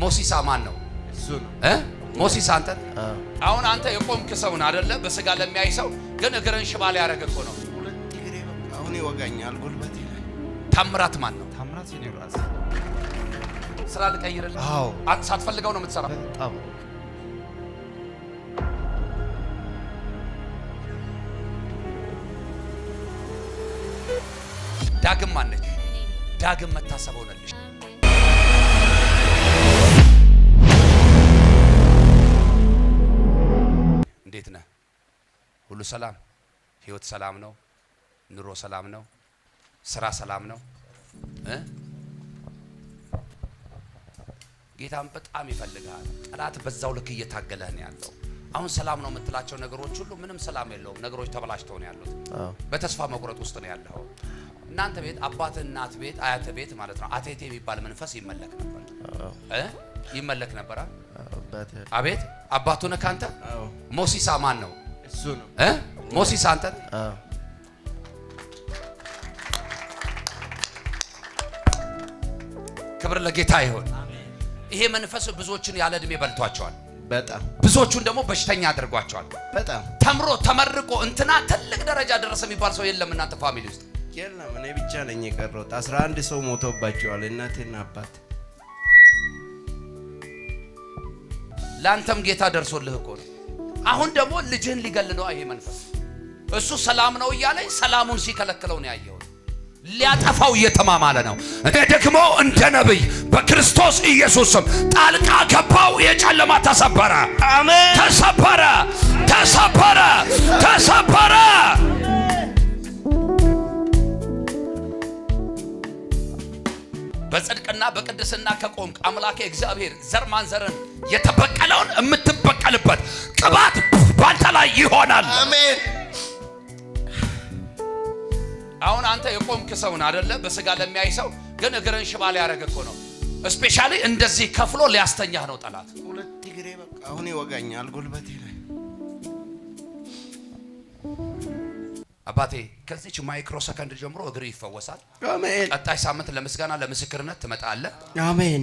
ሞሲሳ ማን ነው? እሱ ነው ሞሲሳ አንተ አሁን አንተ የቆምክ ሰው ነህ አይደለ? በስጋ ለሚያይ ሰው ግን እግርን ሽባ ሊያደርግ እኮ ነው። ሁለት እግሬ በቃ አሁን ይወጋኛል ጉልበቴ ላይ። ታምራት ማን ነው? ታምራት የኔ ራስ ስራ ልቀይርልህ? አዎ ሳትፈልገው ነው የምትሰራው? በጣም ዳግም ማነች? ዳግም መታሰበው ነልሽ። እንዴት ነህ? ሁሉ ሰላም? ህይወት ሰላም ነው? ኑሮ ሰላም ነው? ስራ ሰላም ነው? ጌታም በጣም ይፈልጋል። ጠላት በዛው ልክ እየታገለህ ነው ያለው። አሁን ሰላም ነው የምትላቸው ነገሮች ሁሉ ምንም ሰላም የለውም። ነገሮች ተበላሽተው ነው ያሉት። በተስፋ መቁረጥ ውስጥ ነው ያለው። እናንተ ቤት አባት እናት ቤት አያተ ቤት ማለት ነው አቴቴ የሚባል መንፈስ ይመለክ ነበር። ይመለክ ነበር። አቤት አባቱ ነህ ካንተ። ሞሲሳ ማን ነው? እሱ ነው ሞሲሳ አንተ። ክብር ለጌታ ይሁን። ይሄ መንፈስ ብዙዎችን ያለ እድሜ በልቷቸዋል። በጣም ብዙዎቹን ደግሞ በሽተኛ አድርጓቸዋል። በጣም ተምሮ ተመርቆ እንትና ትልቅ ደረጃ ደረሰ የሚባል ሰው የለም እናንተ ፋሚሊ ውስጥ የለም። እኔ ብቻ ነኝ የቀረሁት። 11 ሰው ሞቶባቸዋል፣ እናቴና አባት። ላንተም ጌታ ደርሶልህ እኮ ነው። አሁን ደግሞ ልጅህን ሊገል ነው ይሄ መንፈስ። እሱ ሰላም ነው እያለኝ ሰላሙን ሲከለክለው ነው ያየሁት። ሊያጠፋው እየተማማለ ነው። እኔ ደግሞ እንደ ነብይ በክርስቶስ ኢየሱስ ስም ጣልቃ ገባው። የጨለማ ተሰበረ። አሜን። ተሰበረ፣ ተሰበረ፣ ተሰበረ። በጽድቅና በቅድስና ከቆምክ አምላኬ እግዚአብሔር ዘር ማንዘርን የተበቀለውን የምትበቀልበት ቅባት ባንተ ላይ ይሆናል። አሜን። አሁን አንተ የቆምክ ሰው ነህ አይደለ? በስጋ ለሚያይ ሰው ግን እግርን ሽባ ሊያደርግ እኮ ነው። ስፔሻሊ እንደዚህ ከፍሎ ሊያስተኛህ ነው ጠላት። ሁለት እግሬ በቃ አሁን ይወጋኛል ጉልበቴ ላይ። አባቴ ከዚች ማይክሮ ሰከንድ ጀምሮ እግር ይፈወሳል። አሜን። ቀጣይ ሳምንት ለምስጋና ለምስክርነት ትመጣለህ። አሜን።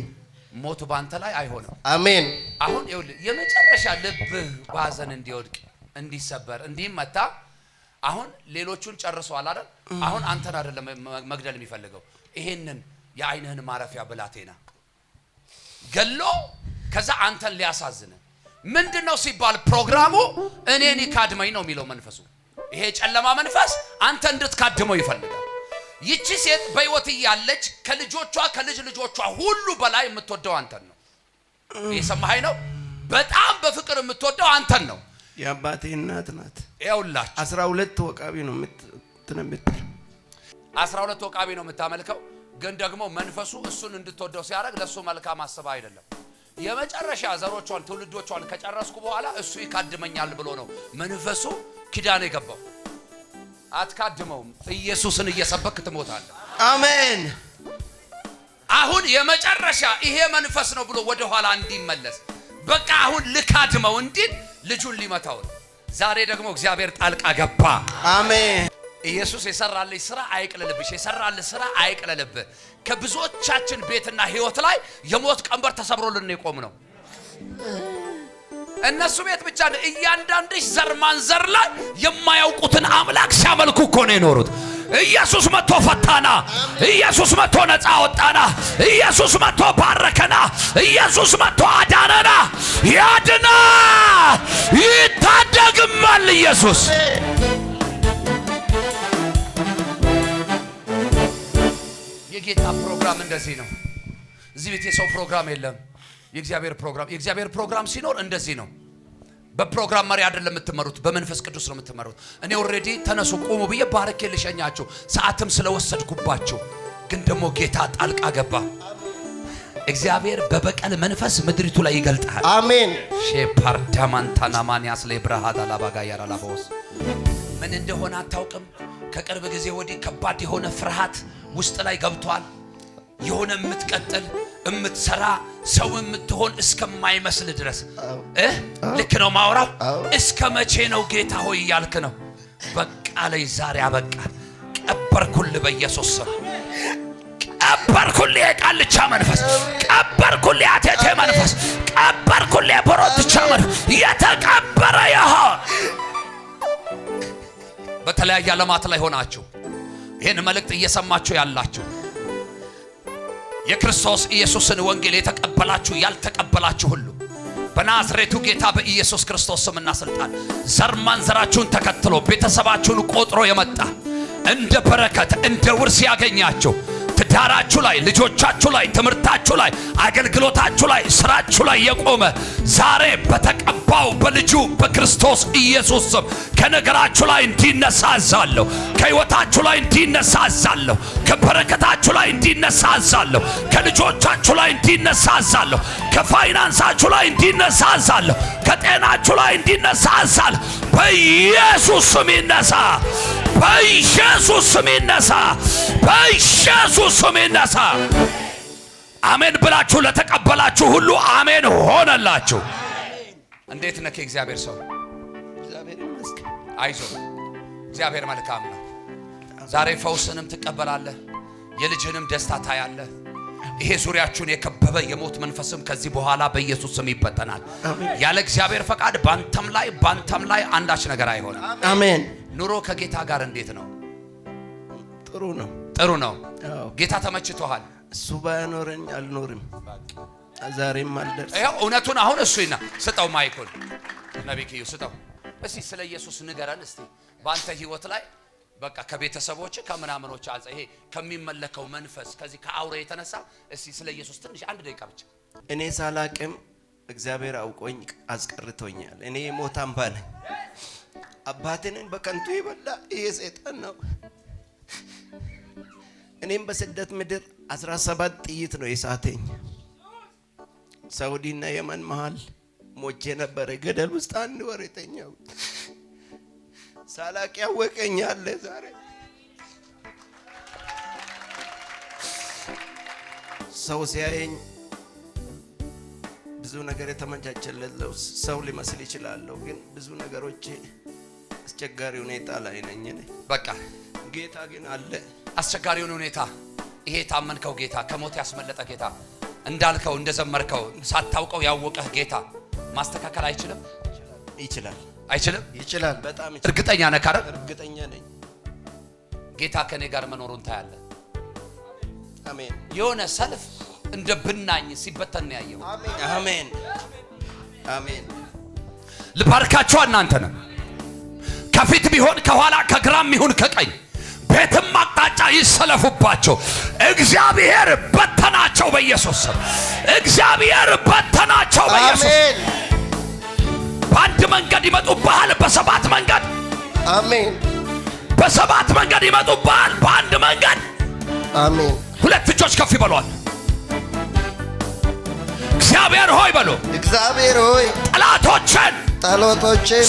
ሞት ባንተ ላይ አይሆንም። አሜን። አሁን ይኸውልህ የመጨረሻ ልብህ ባዘን እንዲወድቅ እንዲሰበር እንዲመታ አሁን ሌሎቹን ጨርሰዋል አይደል? አሁን አንተን አይደለም መግደል የሚፈልገው ይሄንን የአይንህን ማረፊያ ብላቴና ገሎ ከዛ አንተን ሊያሳዝን ምንድነው ሲባል ፕሮግራሙ እኔን ይካድመኝ ነው የሚለው መንፈሱ። ይሄ ጨለማ መንፈስ አንተ እንድትካድመው ይፈልጋል። ይቺ ሴት በህይወት ያለች ከልጆቿ ከልጅ ልጆቿ ሁሉ በላይ የምትወደው አንተን ነው። እየሰማኸኝ ነው? በጣም በፍቅር የምትወደው አንተን ነው። የአባቴ እናት ናት። ይኸውላችሁ 12 ወቃቢ ነው የምትል 12 ወቃቢ ነው የምታመልከው። ግን ደግሞ መንፈሱ እሱን እንድትወደው ሲያደርግ ለሱ መልካም አስባ አይደለም። የመጨረሻ ዘሮቿን ትውልዶቿን ከጨረስኩ በኋላ እሱ ይካድመኛል ብሎ ነው መንፈሱ ኪዳን የገባው። አትካድመውም። ኢየሱስን እየሰበክ ትሞታለህ። አሜን። አሁን የመጨረሻ ይሄ መንፈስ ነው ብሎ ወደ ኋላ እንዲመለስ በቃ አሁን ልካድመው እንዲል ልጁን ሊመታው ነው። ዛሬ ደግሞ እግዚአብሔር ጣልቃ ገባ። አሜን። ኢየሱስ የሰራልኝ ስራ አይቅለልብሽ፣ የሰራልህ ስራ አይቅለልብህ። ከብዙዎቻችን ቤትና ህይወት ላይ የሞት ቀንበር ተሰብሮልን የቆም ነው። እነሱ ቤት ብቻ ነው እያንዳንድሽ ዘር ማንዘር ላይ የማያውቁትን አምላክ ሲያመልኩ እኮ ነው የኖሩት። ኢየሱስ መጥቶ ፈታና፣ ኢየሱስ መጥቶ ነፃ ወጣና፣ ኢየሱስ መጥቶ ባረከና፣ ኢየሱስ መጥቶ አዳነና። ያድና ይታደግማል ኢየሱስ። የጌታ ፕሮግራም እንደዚህ ነው። እዚህ ቤት የሰው ፕሮግራም የለም። የእግዚአብሔር ፕሮግራም ሲኖር እንደዚህ ነው። በፕሮግራም መሪ አይደለም የምትመሩት፣ በመንፈስ ቅዱስ ነው የምትመሩት። እኔ ኦሬዲ ተነሱ ቆሙ ብዬ ባርኬ ልሸኛችሁ ሰዓትም ስለወሰድኩባችሁ፣ ግን ደግሞ ጌታ ጣልቃ ገባ። እግዚአብሔር በበቀል መንፈስ ምድሪቱ ላይ ይገልጣል። አሜን። ሼፓርዳማንታና ማንያስ ለብራሃዳ ላባጋ ያራላቦስ ምን እንደሆነ አታውቅም። ከቅርብ ጊዜ ወዲህ ከባድ የሆነ ፍርሃት ውስጥ ላይ ገብቷል። የሆነ የምትቀጥል የምትሰራ ሰው የምትሆን እስከማይመስል ድረስ ልክ ነው ማውራው። እስከ መቼ ነው ጌታ ሆይ እያልክ ነው። በቃ ላይ ዛሬ አበቃ። ቀበርኩልህ በኢየሱስ ስም። ቀበርኩልህ የቃልቻ መንፈስ፣ ቀበርኩልህ የአቴቴ መንፈስ። መጠጊያ ለማት ላይ ሆናችሁ ይህን መልእክት እየሰማችሁ ያላችሁ የክርስቶስ ኢየሱስን ወንጌል የተቀበላችሁ ያልተቀበላችሁ ሁሉ በናዝሬቱ ጌታ በኢየሱስ ክርስቶስ ስምና ስልጣን ዘር ማንዘራችሁን ተከትሎ ቤተሰባችሁን ቆጥሮ የመጣ እንደ በረከት እንደ ውርስ ያገኛችሁ ትዳራችሁ ላይ ልጆቻችሁ ላይ ትምህርታችሁ ላይ አገልግሎታችሁ ላይ ስራችሁ ላይ የቆመ ዛሬ በተቀባው በልጁ በክርስቶስ ኢየሱስ ስም ከነገራችሁ ላይ እንዲነሳ አዛለሁ። ከሕይወታችሁ ላይ እንዲነሳ አዛለሁ። ከበረከታችሁ ላይ እንዲነሳ አዛለሁ። ከልጆቻችሁ ላይ እንዲነሳ አዛለሁ። ከፋይናንሳችሁ ላይ እንዲነሳ አዛለሁ። ከጤናችሁ ላይ እንዲነሳ አዛለሁ። በኢየሱስ ስም ይነሳ። በኢየሱስ ስም ይነሳ። በኢየሱስ ስም ይነሳ። አሜን ብላችሁ ለተቀበላችሁ ሁሉ አሜን ሆነላችሁ። እንዴት ነህ እግዚአብሔር ሰው? እግዚአብሔር ይመስገን። አይዞህ፣ እግዚአብሔር መልካም ነው። ዛሬ ፈውስንም ትቀበላለህ፣ የልጅንም ደስታ ታያለህ። ይሄ ዙሪያችሁን የከበበ የሞት መንፈስም ከዚህ በኋላ በኢየሱስ ስም ይበተናል። ያለ እግዚአብሔር ፈቃድ ባንተም ላይ አንዳች ነገር አይሆንም። አሜን። ኑሮ ከጌታ ጋር እንዴት ነው? ጥሩ ነው። ጥሩ ነው። ጌታ ተመችቶሃል? እሱ ባያኖረኝ አልኖርም። ዛሬም አልደርስ። ይሄው እውነቱን አሁን እሱ ይና ስጠው፣ ማይኩን ነቢይዩ ስጠው። እስቲ ስለ ኢየሱስ ንገረን እስቲ ባንተ ህይወት ላይ በቃ ከቤተሰቦች ከምናምኖች አንጻ ይሄ ከሚመለከው መንፈስ ከዚህ ከአውሬ የተነሳ እስቲ ስለ ኢየሱስ ትንሽ አንድ ደቂቃ ብቻ። እኔ ሳላቅም እግዚአብሔር አውቆኝ አስቀርቶኛል። እኔ የሞት አምባ ነኝ። አባቴንን በከንቱ ይበላ ይሄ ሰይጣን ነው። እኔም በስደት ምድር 17 ጥይት ነው የሳተኝ። ሳውዲና የመን መሃል ሞቼ ነበር። ገደል ውስጥ 1 ወር የተኛው ሳላቅ ያወቀኛል። ዛሬ ሰው ሲያየኝ ብዙ ነገር የተመቻቸለት ሰው ሊመስል ይችላል፣ ግን ብዙ ነገሮች አስቸጋሪ ሁኔታ ላይ ነኝ እኔ። በቃ ጌታ ግን አለ። አስቸጋሪውን ሁኔታ ይሄ ታመንከው ጌታ ከሞት ያስመለጠ ጌታ እንዳልከው እንደዘመርከው ሳታውቀው ያወቀህ ጌታ ማስተካከል አይችልም? ይችላል። አይችልም? ይችላል። በጣም ይችላል። እርግጠኛ ነህ? ካረ እርግጠኛ ነኝ። ጌታ ከኔ ጋር መኖሩን ታያለ። አሜን። የሆነ ሰልፍ እንደ ብናኝ ሲበተን ያየው። አሜን። አሜን። ልባርካችሁ እናንተ ነው ከፊት ቢሆን ከኋላ ከግራም ይሁን ከቀኝ ቤትም አቅጣጫ ይሰለፉባቸው። እግዚአብሔር በተናቸው በኢየሱስ ስም። እግዚአብሔር በተናቸው በኢየሱስ አሜን። በአንድ መንገድ ይመጡብሃል፣ በሰባት መንገድ አሜን። በሰባት መንገድ ይመጡብሃል፣ በአንድ መንገድ አሜን። ሁለት እጆች ከፍ ይበሏል። እግዚአብሔር ሆይ በሉ። እግዚአብሔር ሆይ ጠላቶችን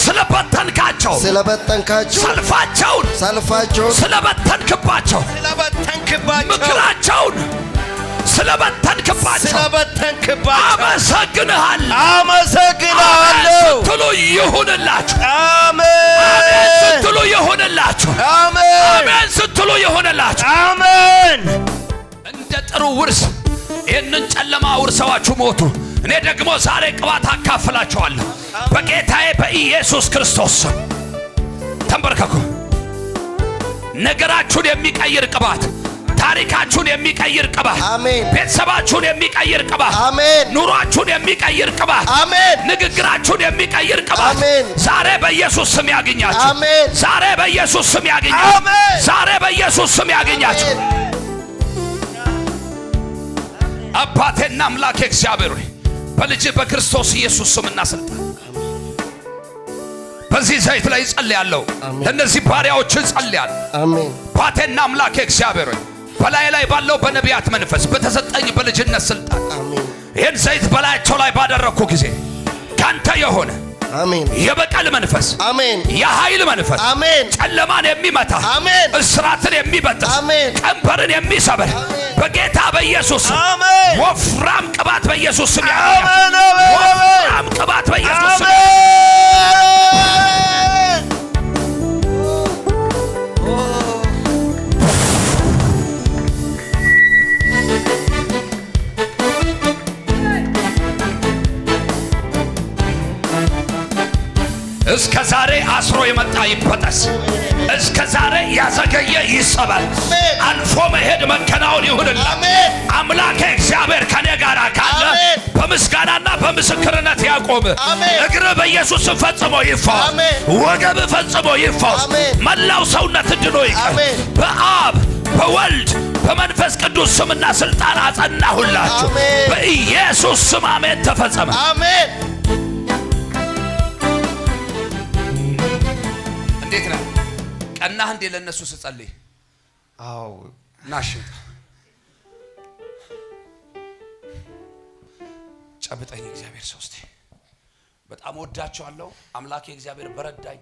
ስለበተንካቸው ሰልፋቸውን ስለበተንክባቸው ምክራቸውን ስለበተንክባቸው አመሰግንሃለሁ ስትሉ ይሁንላችሁ። አሜን ስትሉ ይሁንላችሁ። አሜን ስትሉ ይሁንላችሁ። አሜን። እንደ ጥሩ ውርስ ይህንን ጨለማ ውርሰዋችሁ ሞቱ። እኔ ደግሞ ዛሬ ቅባት አካፍላችኋለሁ በጌታዬ በኢየሱስ ክርስቶስ ስም። ተንበርከኩ። ነገራችሁን የሚቀይር ቅባት፣ ታሪካችሁን የሚቀይር ቅባት፣ ቤተሰባችሁን የሚቀይር ቅባት፣ ኑሯችሁን የሚቀይር ቅባት፣ ንግግራችሁን የሚቀይር ቅባት ዛሬ በኢየሱስ ስም ያገኛችሁ። ዛሬ በኢየሱስ ስም ያገኛችሁ። ዛሬ በኢየሱስ ስም ያገኛችሁ። አባቴና አምላኬ እግዚአብሔር ሆይ በልጅ በክርስቶስ ኢየሱስ ስምና ስልጣን በዚህ ዘይት ላይ ጸልያለሁ። ለነዚህ ባሪያዎች ጸልያለሁ። አሜን። አባቴና አምላኬ እግዚአብሔር ሆይ በላይ ላይ ባለው በነቢያት መንፈስ በተሰጠኝ በልጅነት ስልጣን ይህን ዘይት በላያቸው ላይ ባደረኩ ጊዜ ካንተ የሆነ አሜን የበቀል መንፈስ አሜን የኃይል መንፈስ አሜን ጨለማን የሚመታ አሜን እስራትን የሚበጥስ አሜን ቀንበርን የሚሰብር በጌታ በኢየሱስ አሜን ወፍራም ቅባት በኢየሱስ ስም አሜን ወፍራም ቅባት በኢየሱስ ስም እስከ ዛሬ አስሮ የመጣ ይበጠስ። እስከ ዛሬ ያዘገየ ይሰበር። አልፎ መሄድ መከናወን ይሁንልህ። አምላኬ እግዚአብሔር ከኔ ጋር ካለ በምስጋናና በምስክርነት ያቆም። እግር በኢየሱስ ስም ፈጽሞ ይፈወስ። ወገብ ፈጽሞ ይፈወስ። መላው ሰውነት ድኖ ይቀር። በአብ በወልድ በመንፈስ ቅዱስ ስምና ስልጣን አጸናሁላችሁ በኢየሱስ ስም አሜን። ተፈጸመ። አሜን። እንዴት ነህ? ቀናህ እንዴ ለነሱ ስጸልይ? አዎ ናሽ ጨብጠኝ። እግዚአብሔር ሰው እስቲ በጣም ወዳቸዋለሁ። አምላኬ እግዚአብሔር በረዳኝ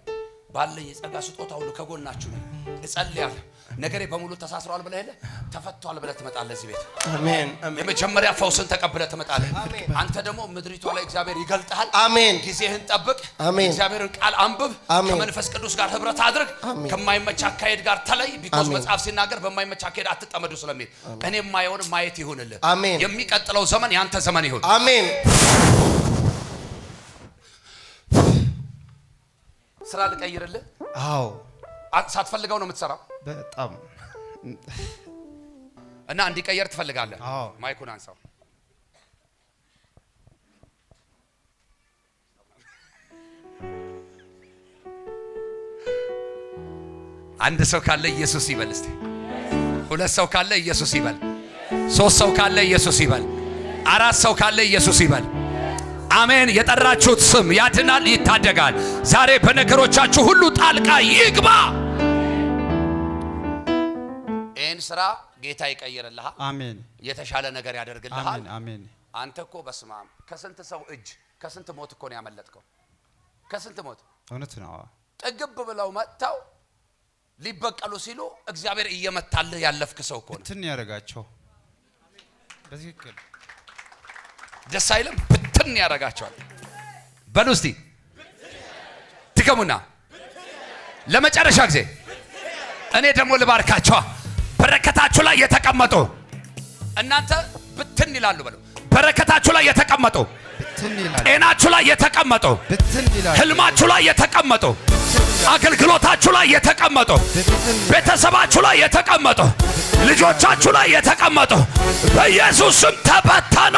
ባለኝ የጸጋ ስጦታ ሁሉ ከጎናችሁ ነኝ። እጸልያለሁ። ነገሬ በሙሉ ተሳስሯል ብለህ የለ ተፈቷል ብለህ ትመጣለህ እዚህ ቤት። አሜን። የመጀመሪያ ፈውስን ተቀብለህ ትመጣለህ። አንተ ደግሞ ምድሪቷ ላይ እግዚአብሔር ይገልጣል። አሜን። ጊዜህን ጠብቅ። እግዚአብሔርን ቃል አንብብ። ከመንፈስ ቅዱስ ጋር ህብረት አድርግ። ከማይመች አካሄድ ጋር ተለይ። ቢኮዝ መጽሐፍ ሲናገር በማይመች አካሄድ አትጠመዱ ስለሚል እኔ የማየውን ማየት ይሁንልህ። የሚቀጥለው ዘመን ያንተ ዘመን ይሁን። አሜን። ስራ ልቀይርልህ? አዎ። ሳትፈልገው ነው የምትሰራው? በጣም እና እንዲቀየር ትፈልጋለህ? አዎ። ማይኩን አንሳው። አንድ ሰው ካለ ኢየሱስ ይበል እስቲ። ሁለት ሰው ካለ ኢየሱስ ይበል። ሶስት ሰው ካለ ኢየሱስ ይበል። አራት ሰው ካለ ኢየሱስ ይበል። አሜን። የጠራችሁት ስም ያድናል፣ ይታደጋል። ዛሬ በነገሮቻችሁ ሁሉ ጣልቃ ይግባ። ይህን ስራ ጌታ ይቀይርልሃል። አሜን። የተሻለ ነገር ያደርግልሃል። አሜን አሜን። አንተ እኮ በስማም ከስንት ሰው እጅ ከስንት ሞት እኮ ነው ያመለጥከው። ከስንት ሞት እውነት ነው። ጥግብ ብለው መጥተው ሊበቀሉ ሲሉ እግዚአብሔር እየመታልህ ያለፍክ ሰው እኮ ነው። እንትን ያረጋቸው በትክክል ደስ አይልም? ብትን ያረጋቸዋል። በሉ እስቲ ትከሙና ለመጨረሻ ጊዜ እኔ ደግሞ ልባርካቸው። በረከታችሁ ላይ የተቀመጡ እናንተ ብትን ይላሉ። በሉ በረከታችሁ ላይ የተቀመጡ ብትን ይላሉ። ጤናችሁ ላይ የተቀመጡ ብትን ይላሉ። ህልማችሁ ላይ የተቀመጡ፣ አገልግሎታችሁ ላይ የተቀመጡ፣ ቤተሰባችሁ ላይ የተቀመጡ፣ ልጆቻችሁ ላይ የተቀመጡ በኢየሱስ ስም ተበተኑ።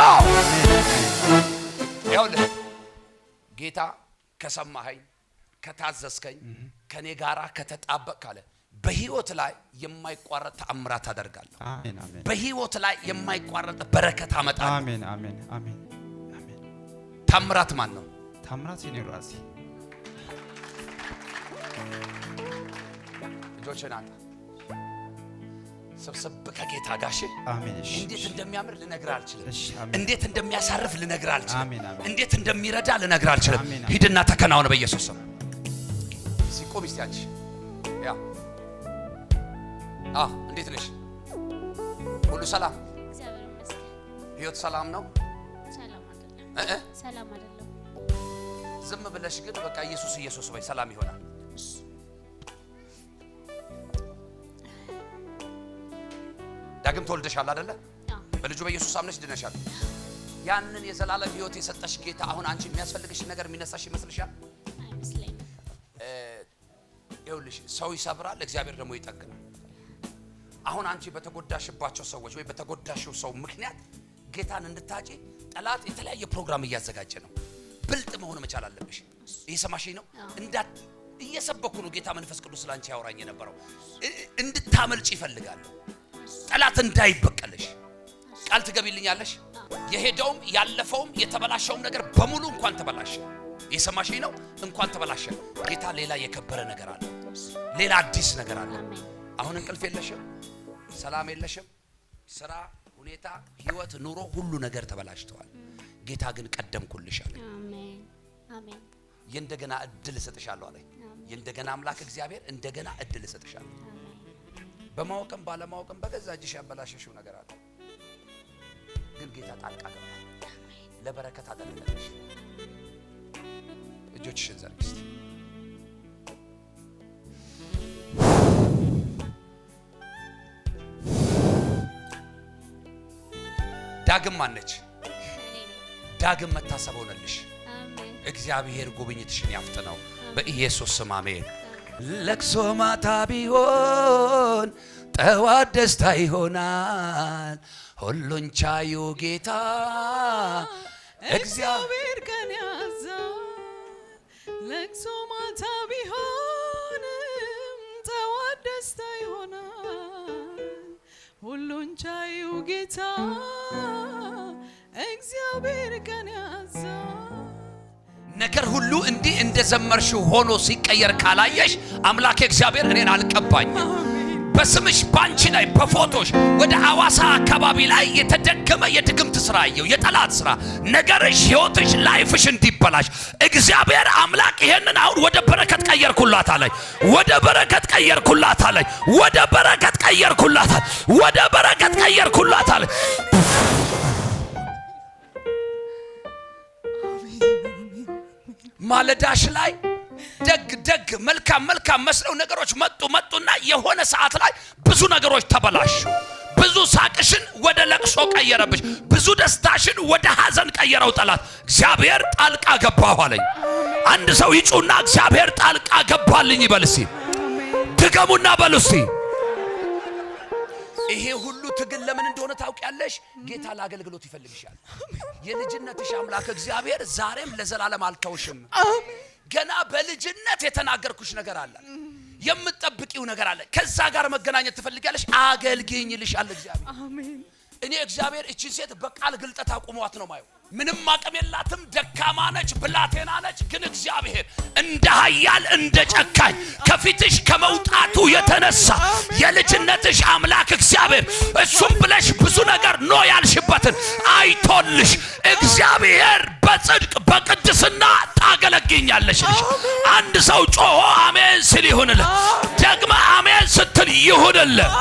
ይኸውልህ ጌታ ከሰማኸኝ ከታዘዝከኝ ከኔ ጋራ ከተጣበቅ ካለ በህይወት ላይ የማይቋረጥ ተአምራት አደርጋለሁ። አሜን አሜን። በህይወት ላይ የማይቋረጥ በረከት አመጣለሁ። አሜን አሜን አሜን አሜን። ተአምራት ማን ነው? ተአምራት የኔ ራሴ ልጆችን አንተ ሰብሰብ ከጌታ ጋር እሺ። አሜን። እሺ። እንዴት እንደሚያምር ልነግርህ አልችልም። እሺ። እንዴት እንደሚያሳርፍ ልነግርህ አልችልም። አሜን አሜን። እንዴት እንደሚረዳ ልነግርህ አልችልም። ሂድና ተከናወነ በኢየሱስ ስም። ሲቆም እስቲ አንቺ ያ እንዴት ነሽ? ሁሉ ሰላም? እግዚአብሔር ይመስገን። ህይወት ሰላም ነው? ሰላም አይደለም። ሰላም አይደለም። ዝም ብለሽ ግን በቃ ኢየሱስ ኢየሱስ በይ ሰላም ይሆናል። ዳግም ተወልደሻል አይደለ? በልጁ በኢየሱስ አምነሽ ድነሻል። ያንን የዘላለም ህይወት የሰጠሽ ጌታ አሁን አንቺ የሚያስፈልግሽ ነገር የሚነሳሽ ይመስልሻል? አይመስለኝም። ይኸውልሽ ሰው ይሰብራል፣ እግዚአብሔር ደግሞ ይጠግናል። አሁን አንቺ በተጎዳሽባቸው ሰዎች ወይ በተጎዳሽው ሰው ምክንያት ጌታን እንድታጪ ጠላት የተለያየ ፕሮግራም እያዘጋጀ ነው። ብልጥ መሆን መቻል አለብሽ። እየሰማሽኝ ነው? እየሰበኩ ነው። ጌታ መንፈስ ቅዱስ ላንቺ ያወራኝ የነበረው እንድታመልጭ ይፈልጋል። ጠላት እንዳይበቀልሽ ቃል ትገቢልኛለሽ? የሄደውም ያለፈውም የተበላሸውም ነገር በሙሉ እንኳን ተበላሸ። እየሰማሽኝ ነው? እንኳን ተበላሸ። ጌታ ሌላ የከበረ ነገር አለ። ሌላ አዲስ ነገር አለ። አሁን እንቅልፍ የለሽም፣ ሰላም የለሽም፣ ስራ፣ ሁኔታ፣ ህይወት፣ ኑሮ ሁሉ ነገር ተበላሽተዋል። ጌታ ግን ቀደምኩልሽ አለ። አሜን አሜን። የእንደገና እድል እሰጥሻለሁ አለ። የእንደገና አምላክ እግዚአብሔር እንደገና እድል እሰጥሻለሁ። በማወቅም ባለማወቅም በገዛ እጅሽ ያበላሸሽው ነገር አለ። ግን ጌታ ጣልቃ ገባ፣ ለበረከት አደረገልሽ። እጆችሽን ዘርጊ እስቲ። ዳግም ማነች? ዳግም መታሰብ ሆነልሽ። እግዚአብሔር ጉብኝትሽን ያፍጥነው በኢየሱስ ስም አሜን። ለቅሶ ማታ ቢሆን ጠዋት ደስታ ይሆናል። ሁሉን ቻዩ ጌታ እግዚአብሔር ቀን ያዛል። ለቅሶ ማታ ቢሆንም ጠዋት ደስታ ይሆናል። ሁሉን ቻዩ ጌታ እግዚአብሔር ቀን ያዛል። ነገር ሁሉ እንዲህ እንደዘመርሽው ሆኖ ሲቀየር ካላየሽ አምላኬ እግዚአብሔር እኔን አልቀባኝም። በስምሽ ባንቺ ላይ በፎቶሽ ወደ አዋሳ አካባቢ ላይ የተደገመ የድግምት ስራ አየው፣ የጠላት ስራ። ነገርሽ፣ ህይወትሽ፣ ላይፍሽ እንዲበላሽ እግዚአብሔር አምላክ ይሄንን አሁን ወደ በረከት ቀየርኩላት አለኝ። ወደ በረከት ቀየርኩላት አለኝ። ወደ በረከት ቀየርኩላት አለኝ። ወደ በረከት ቀየርኩላት አለኝ። ማለዳሽ ላይ ደግ መልካም መስለው ነገሮች መጡና የሆነ ሰዓት ላይ ብዙ ነገሮች ተበላሹ። ብዙ ሳቅሽን ወደ ለቅሶ ቀየረብሽ። ብዙ ደስታሽን ወደ ሐዘን ቀየረው ጠላት። እግዚአብሔር ጣልቃ ገባሁ አለኝ። አንድ ሰው ይጩና እግዚአብሔር ጣልቃ ገባልኝ ይበል እስቲ። ድገሙና በሉ እስቲ። ይሄ ሁሉ ትግል ለምን እንደሆነ ታውቂያለሽ? ጌታ ለአገልግሎት ይፈልግሻል። የልጅነትሽ አምላክ እግዚአብሔር ዛሬም ለዘላለም አልተውሽም። ገና በልጅነት የተናገርኩሽ ነገር አለ፣ የምትጠብቂው ነገር አለ። ከዛ ጋር መገናኘት ትፈልጊያለሽ? አገልግኝ ይልሻል እግዚአብሔር። አሜን። እኔ እግዚአብሔር እቺ ሴት በቃል ግልጠት አቁሟት ነው ማየው። ምንም አቅም የላትም፣ ደካማ ነች፣ ብላቴና ነች። ግን እግዚአብሔር እንደ ኃያል እንደ ጨካኝ ከፊትሽ ከመውጣቱ የተነሳ የልጅነትሽ አምላክ እግዚአብሔር እሱም ብለሽ ብዙ ነገር ኖ ያልሽበትን አይቶልሽ እግዚአብሔር በጽድቅ በቅድስና ታገለግኛለሽ። አንድ ሰው ጮሆ አሜን ሲል ይሁንልህ። ደግመ አሜን ስትል ይሁንልህ።